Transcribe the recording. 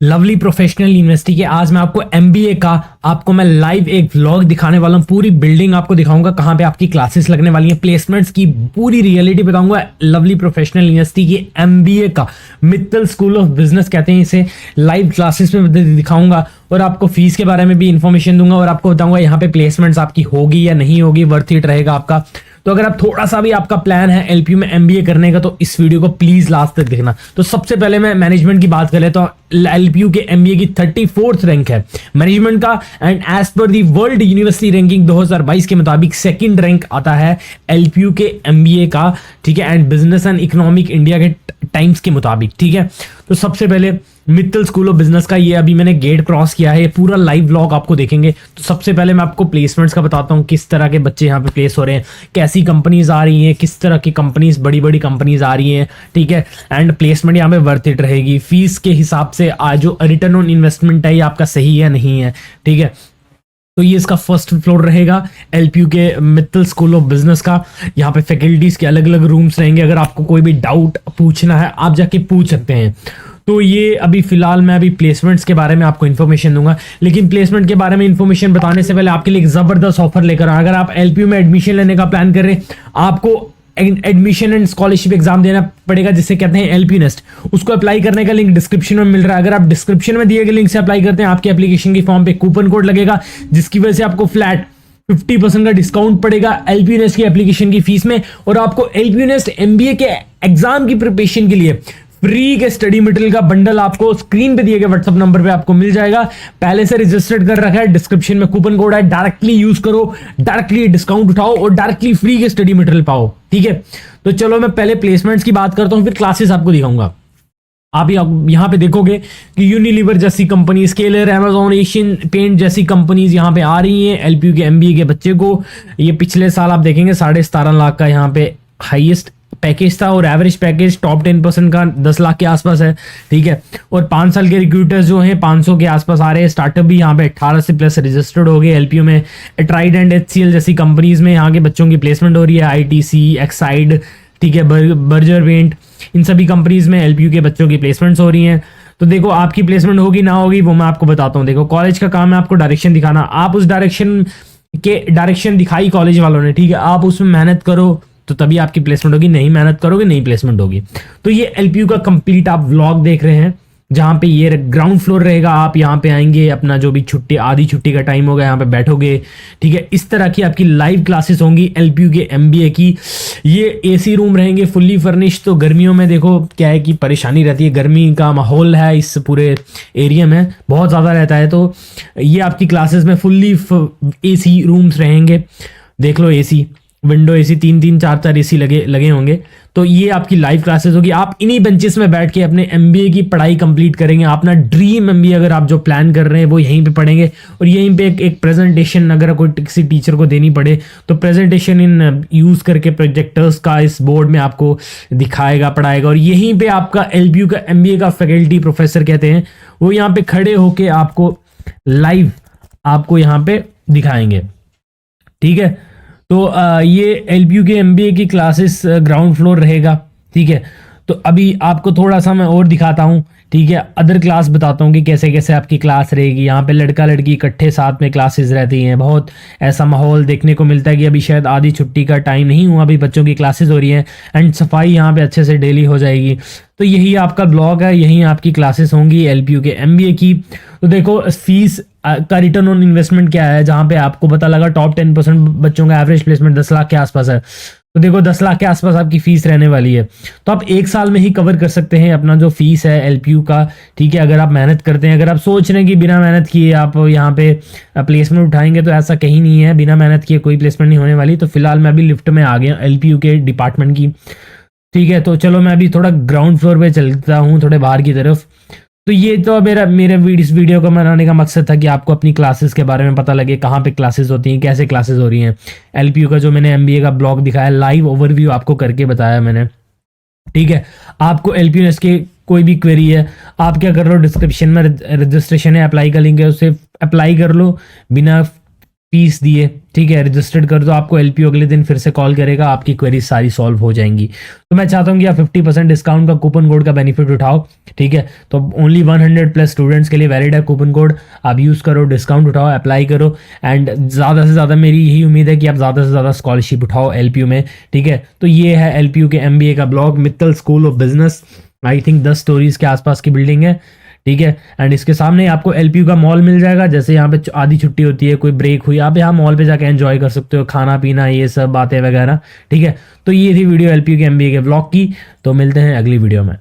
Lovely professional university के आज मैं आपको एमबीए का आपको मैं लाइव एक व्लॉग दिखाने वाला हूँ। पूरी बिल्डिंग आपको दिखाऊंगा, कहाँ पे आपकी क्लासेस लगने वाली हैं, प्लेसमेंट्स की पूरी रियलिटी बताऊंगा। लवली प्रोफेशनल यूनिवर्सिटी की एमबीए का मित्तल स्कूल ऑफ बिजनेस कहते हैं इसे, लाइव क्लासेस में दिखाऊंगा और आपको फीस के बारे में भी इंफॉर्मेशन दूंगा और आपको बताऊंगा यहाँ पे प्लेसमेंट्स आपकी होगी या नहीं होगी, वर्थ इट रहेगा आपका। तो अगर आप थोड़ा सा भी आपका प्लान है एलपीयू में एमबीए करने का तो इस वीडियो को प्लीज लास्ट तक देखना। तो सबसे पहले मैं मैनेजमेंट की बात कर लेता हूं। एलपीयू के एमबीए की 34th रैंक है मैनेजमेंट का, and as per the world university ranking 2022 के मुताबिक सेकंड रैंक आता है एलपीयू के एमबीए का, ठीक है, and business and economic India के टाइम्स के मुताबिक, ठीक है। तो सबसे पहले मित्तल स्कूल ऑफ बिजनेस का ये अभी मैंने गेट क्रॉस किया है, ये पूरा लाइव व्लॉग आपको देखेंगे। तो सबसे पहले मैं आपको प्लेसमेंट्स का बताता हूँ, किस तरह के बच्चे यहाँ पे प्लेस हो रहे हैं, कैसी कंपनीज आ रही हैं, किस तरह की कंपनीज, बड़ी बड़ी कंपनीज आ रही हैं, ठीक है। एंड प्लेसमेंट यहाँ पे वर्थ इट रहेगी, फीस के हिसाब से जो रिटर्न ऑन इन्वेस्टमेंट है ये आपका सही है नहीं है, ठीक है। तो ये इसका फर्स्ट फ्लोर रहेगा एलपीयू के मित्तल स्कूल ऑफ बिजनेस का। यहाँ पे फैकल्टीज के अलग अलग रूम्स रहेंगे, अगर आपको कोई भी डाउट पूछना है आप जाके पूछ सकते हैं। तो ये अभी फिलहाल मैं अभी प्लेसमेंट्स के बारे में आपको इन्फॉर्मेशन दूंगा, लेकिन प्लेसमेंट के बारे में इन्फॉर्मेशन बताने से पहले आपके लिए एक जबरदस्त ऑफर लेकर आऊं। अगर आप एलपीयू में एडमिशन लेने का प्लान कर रहे हैं, आपको एडमिशन एंड स्कॉलरशिप एग्जाम देना पड़ेगा जिसे कहते हैं एलपीयू नेस्ट। उसको अप्लाई करने का लिंक डिस्क्रिप्शन में मिल रहा है। अगर आप डिस्क्रिप्शन में दिए गए लिंक से अप्लाई करते हैं, आपके एप्लीकेशन की फॉर्म पे कूपन कोड लगेगा जिसकी वजह से आपको फ्लैट 50% का डिस्काउंट पड़ेगा एलपीयू नेस्ट की एप्लीकेशन की फीस में, और आपको एलपीयू नेस्ट एमबीए के एग्जाम की प्रिपरेशन के लिए फ्री के स्टडी मटेरियल का बंडल आपको स्क्रीन पे दिए गए व्हाट्सएप नंबर पे आपको मिल जाएगा। पहले से रजिस्टर्ड कर रखा है, डिस्क्रिप्शन में कूपन कोड है, डायरेक्टली यूज करो, डायरेक्टली डिस्काउंट उठाओ और डायरेक्टली फ्री के स्टडी मटेरियल पाओ, ठीक है। तो चलो मैं पहले प्लेसमेंट्स की बात करता हूं, फिर क्लासेस आपको दिखाऊंगा। आप यहाँ पे देखोगे कि यूनिलीवर जैसी company, Scaler, Amazon, Asian Paint जैसी कंपनीज यहाँ पे आ रही हैं एलपीयू के एमबीए के बच्चे को। ये पिछले साल आप देखेंगे 17.5 लाख का यहाँ पे हाईएस्ट पैकेज था और एवरेज पैकेज टॉप 10% का 10 लाख के आसपास है, ठीक है। और 5 साल के रिक्रूटर्स जो हैं 500 के आसपास आ रहे हैं। स्टार्टअप भी यहाँ पे 18 से प्लस रजिस्टर्ड हो गए एलपीयू में। ट्राइड एंड एचसीएल जैसी कंपनीज में यहाँ के बच्चों की प्लेसमेंट हो रही है, आईटीसी, एक्साइड, ठीक है, बर्जर पेंट, इन सभी कंपनीज में एलपीयू के बच्चों की प्लेसमेंट्स हो रही हैं। तो देखो आपकी प्लेसमेंट होगी ना होगी वो मैं आपको बताता हूँ। देखो कॉलेज का काम है आपको डायरेक्शन दिखाना, आप उस डायरेक्शन दिखाई कॉलेज वालों ने, ठीक है, आप उसमें मेहनत करो तो तभी आपकी प्लेसमेंट होगी, नहीं मेहनत करोगे नहीं प्लेसमेंट होगी। तो ये एलपीयू का कंप्लीट आप व्लॉग देख रहे हैं, जहां पे ये ग्राउंड फ्लोर रहेगा। आप यहाँ पे आएंगे, अपना जो भी छुट्टी, आधी छुट्टी का टाइम होगा यहाँ पे बैठोगे, ठीक है। इस तरह की आपकी लाइव क्लासेस होंगी एलपीयू के एमबीए की। ये एसी रूम रहेंगे फुल्ली फर्निश्ड। तो गर्मियों में देखो क्या है कि परेशानी रहती है, गर्मी का माहौल है इस पूरे एरिया में बहुत ज़्यादा रहता है। तो ये आपकी क्लासेस में फुल्ली एसी रूम्स रहेंगे। देख लो एसी, विंडो एसी, 3-3 4-4 एसी लगे होंगे। तो ये आपकी लाइव क्लासेस होगी। आप इन्हीं बेंचेस में बैठ के अपने एमबीए की पढ़ाई कंप्लीट करेंगे। अपना ड्रीम एमबीए अगर आप जो प्लान कर रहे हैं वो यहीं पे पढ़ेंगे, और यहीं पे एक प्रेजेंटेशन अगर कोई किसी टीचर को देनी पड़े तो प्रेजेंटेशन इन यूज करके प्रोजेक्टर्स का इस बोर्ड में आपको दिखाएगा, पढ़ाएगा। और यहीं पे आपका एलपीयू का एमबीए का फैकल्टी प्रोफेसर कहते हैं, वो यहाँ पे खड़े होके आपको लाइव आपको यहाँ पे दिखाएंगे, ठीक है। तो ये एलपीयू के एमबीए की क्लासेस ग्राउंड फ्लोर रहेगा, ठीक है। तो अभी आपको थोड़ा सा मैं और दिखाता हूँ, ठीक है, अदर क्लास बताता हूँ कि कैसे कैसे आपकी क्लास रहेगी। यहाँ पे लड़का लड़की इकट्ठे साथ में क्लासेस रहती हैं। बहुत ऐसा माहौल देखने को मिलता है कि अभी शायद आधी छुट्टी का टाइम नहीं हुआ, अभी बच्चों की क्लासेस हो रही हैं, एंड सफाई यहाँ पे अच्छे से डेली हो जाएगी। तो यही आपका ब्लॉग है, यही आपकी क्लासेस होंगी एलपीयू के एमबीए की। तो देखो फीस का रिटर्न ऑन इन्वेस्टमेंट क्या है, जहाँ पे आपको पता लगा टॉप 10% बच्चों का एवरेज प्लेसमेंट 10 लाख के आसपास है। तो देखो 10 लाख के आसपास आपकी फीस रहने वाली है। तो आप 1 साल में ही कवर कर सकते हैं अपना जो फीस है एलपीयू का, ठीक है, अगर आप मेहनत करते हैं। अगर आप सोच रहे हैं कि बिना मेहनत किए आप यहाँ पे प्लेसमेंट उठाएंगे, तो ऐसा कहीं नहीं है, बिना मेहनत किए कोई प्लेसमेंट नहीं होने वाली। तो फिलहाल मैं अभी लिफ्ट में आ गया एलपीयू के डिपार्टमेंट की, ठीक है। तो चलो मैं अभी थोड़ा ग्राउंड फ्लोर पे चलता हूँ, थोड़े बाहर की तरफ। तो ये तो मेरे इस वीडियो को बनाने का मकसद था कि आपको अपनी क्लासेस के बारे में पता लगे, कहाँ पे क्लासेस होती हैं, कैसे क्लासेस हो रही हैं। एलपीयू का जो मैंने एमबीए का ब्लॉग दिखाया, लाइव ओवरव्यू आपको करके बताया मैंने, ठीक है। आपको एलपीयू नेस्ट के कोई भी क्वेरी है, आप क्या कर लो, डिस्क्रिप्शन में रजिस्ट्रेशन है, अप्लाई का लिंक है, उससे अप्लाई कर लो बिना फीस दिए, ठीक है, रजिस्टर्ड कर दो, आपको एलपीयू अगले दिन फिर से कॉल करेगा, आपकी क्वेरी सारी सॉल्व हो जाएंगी। तो मैं चाहता हूँ कि आप 50% डिस्काउंट का कूपन कोड का बेनिफिट उठाओ, ठीक है। तो ओनली 100+ स्टूडेंट्स के लिए वैलिड है कूपन कोड, आप यूज़ करो, डिस्काउंट उठाओ, अप्लाई करो, एंड ज़्यादा से ज़्यादा मेरी यही उम्मीद है कि आप ज़्यादा से ज़्यादा स्कॉलरशिप उठाओ एलपीयू में, ठीक है। तो ये है एलपीयू के एमबीए का blog, Mittal school of business, I think 10 stories के आसपास की बिल्डिंग है, ठीक है। एंड इसके सामने आपको एलपीयू का मॉल मिल जाएगा, जैसे यहाँ पे आधी छुट्टी होती है, कोई ब्रेक हुई, आप यहाँ मॉल पे जाके एंजॉय कर सकते हो, खाना पीना ये सब बातें वगैरह, ठीक है। तो ये थी वीडियो एलपीयू के एमबीए के ब्लॉग की, तो मिलते हैं अगली वीडियो में।